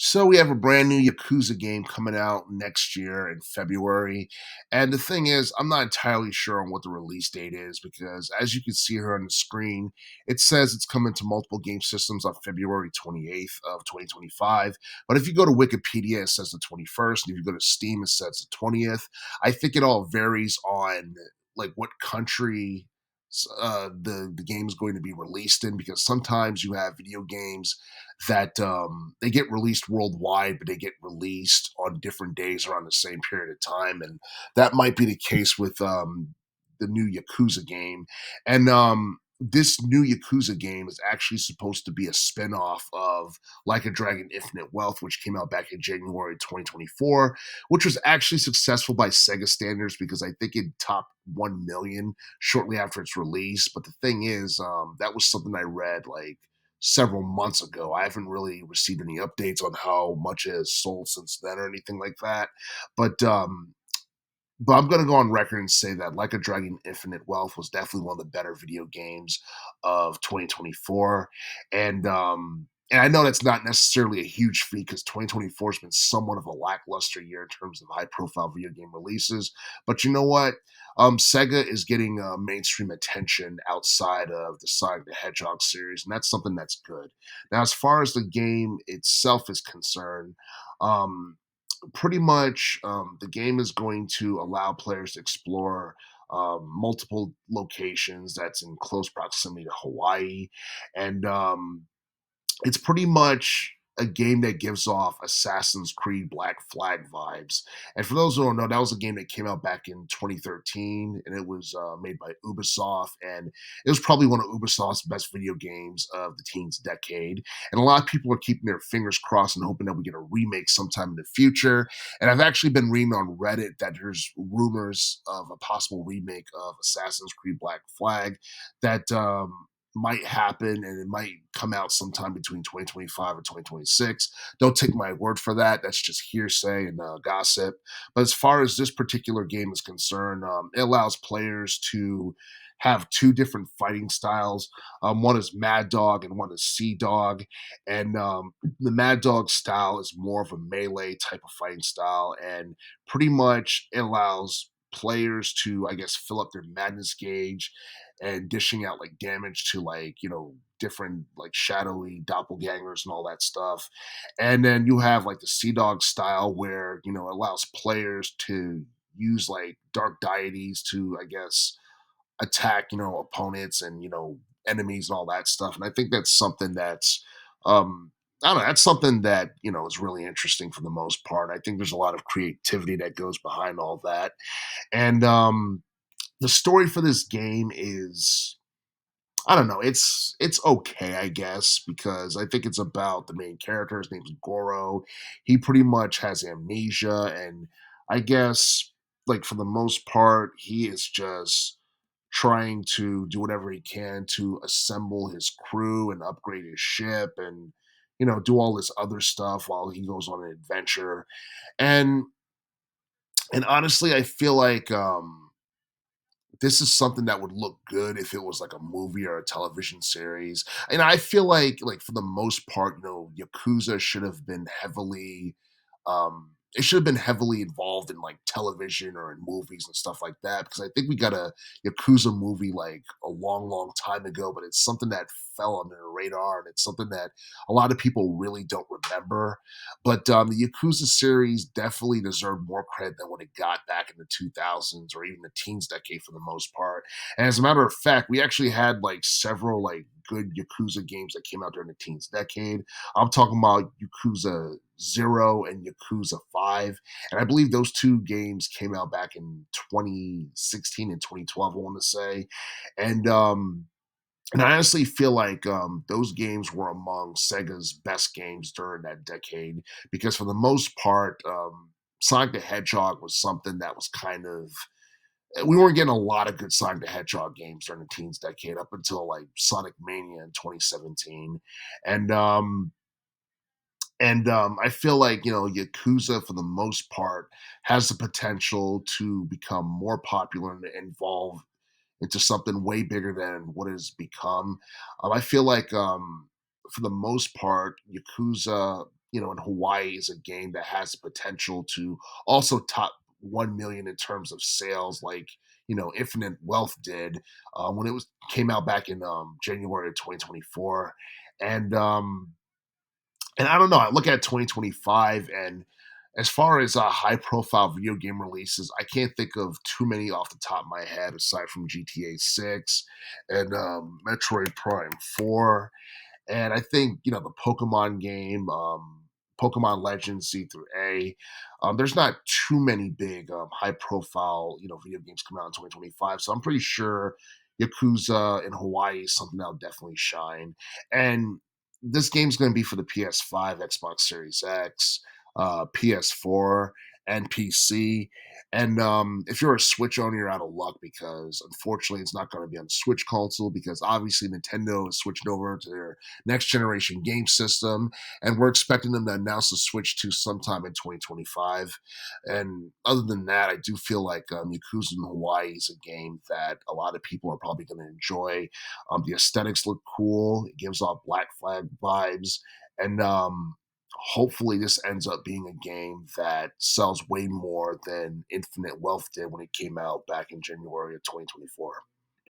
So we have a brand new Yakuza game coming out next year in February. And the thing is, I'm not entirely sure on what the release date is because as you can see here on the screen, it says it's coming to multiple game systems on February 28th of 2025. But if you go to Wikipedia, it says the 21st. And if you go to Steam, it says the 20th. I think it all varies on like what country the game is going to be released in because sometimes you have video games that they get released worldwide, but they get released on different days around the same period of time, and that might be the case with the new Yakuza game. And this new Yakuza game is actually supposed to be a spin-off of Like a Dragon Infinite Wealth, which came out back in January 2024, which was actually successful by Sega standards because I think it topped 1 million shortly after its release. But the thing is, that was something I read like several months ago. I haven't really received any updates on how much it has sold since then or anything like that. But I'm going to go on record and say that Like a Dragon Infinite Wealth was definitely one of the better video games of 2024. And I know that's not necessarily a huge feat because 2024 has been somewhat of a lackluster year in terms of high profile video game releases. But you know what? Sega is getting mainstream attention outside of the Sonic the Hedgehog series, and that's something that's good. Now, as far as the game itself is concerned, um, pretty much the game is going to allow players to explore multiple locations that's in close proximity to Hawaii. And it's pretty much a game that gives off Assassin's Creed Black Flag vibes. And for those who don't know, that was a game that came out back in 2013, and it was made by Ubisoft, and it was probably one of Ubisoft's best video games of the teens decade. And a lot of people are keeping their fingers crossed and hoping that we get a remake sometime in the future. And I've actually been reading on Reddit that there's rumors of a possible remake of Assassin's Creed Black Flag that might happen and it might come out sometime between 2025 and 2026. Don't take my word for that. That's just hearsay and gossip. But as far as this particular game is concerned, it allows players to have two different fighting styles. One is Mad Dog and one is Sea Dog. And the Mad Dog style is more of a melee type of fighting style. And pretty much it allows players to, I guess, fill up their madness gauge and dishing out like damage to like different like shadowy doppelgangers and all that stuff. And then you have like the Sea Dog style where it allows players to use like dark deities to, I guess, attack opponents and enemies and all that stuff. And I think that's something that's I don't know. That's something that is really interesting for the most part. I think there's a lot of creativity that goes behind all that, and the story for this game is, I don't know, it's okay, I guess, because I think it's about the main character. His name's Goro. He pretty much has amnesia, and I guess like for the most part, he is just trying to do whatever he can to assemble his crew and upgrade his ship and do all this other stuff while he goes on an adventure. And honestly, I feel like this is something that would look good if it was like a movie or a television series. And I feel like for the most part, Yakuza should have been heavily it should have been heavily involved in like television or in movies and stuff like that because I think we got a Yakuza movie like a long, long time ago, but it's something that fell under the radar and it's something that a lot of people really don't remember. But the Yakuza series definitely deserved more credit than what it got back in the 2000s or even the teens decade for the most part. And as a matter of fact, we actually had like several like good Yakuza games that came out during the teens decade. I'm talking about Yakuza 0 and Yakuza 5. And I believe those two games came out back in 2016 and 2012, I want to say. And I honestly feel like those games were among Sega's best games during that decade because, for the most part, Sonic the Hedgehog was something that was kind of, we weren't getting a lot of good Sonic the Hedgehog games during the teens decade up until like Sonic Mania in 2017. And I feel like Yakuza for the most part has the potential to become more popular and evolve into something way bigger than what it's become. I feel like for the most part, Yakuza in Hawaii is a game that has the potential to also top 1 million in terms of sales, like Infinite Wealth did when it was came out back in January of 2024. And and I don't know. I look at 2025, and as far as high profile video game releases, I can't think of too many off the top of my head aside from GTA 6 and Metroid Prime 4. And I think, the Pokemon game, Pokemon Legends C through A, there's not too many big, high profile, video games coming out in 2025. So I'm pretty sure Yakuza in Hawaii is something that'll definitely shine. And this game's going to be for the PS5, Xbox Series X, PS4, and PC. And if you're a Switch owner, you're out of luck because unfortunately it's not going to be on the Switch console because obviously Nintendo is switching over to their next generation game system, and we're expecting them to announce the Switch 2 sometime in 2025. And other than that, I do feel like Yakuza in Hawaii is a game that a lot of people are probably going to enjoy. The aesthetics look cool; it gives off Black Flag vibes, and hopefully this ends up being a game that sells way more than Infinite Wealth did when it came out back in January of 2024.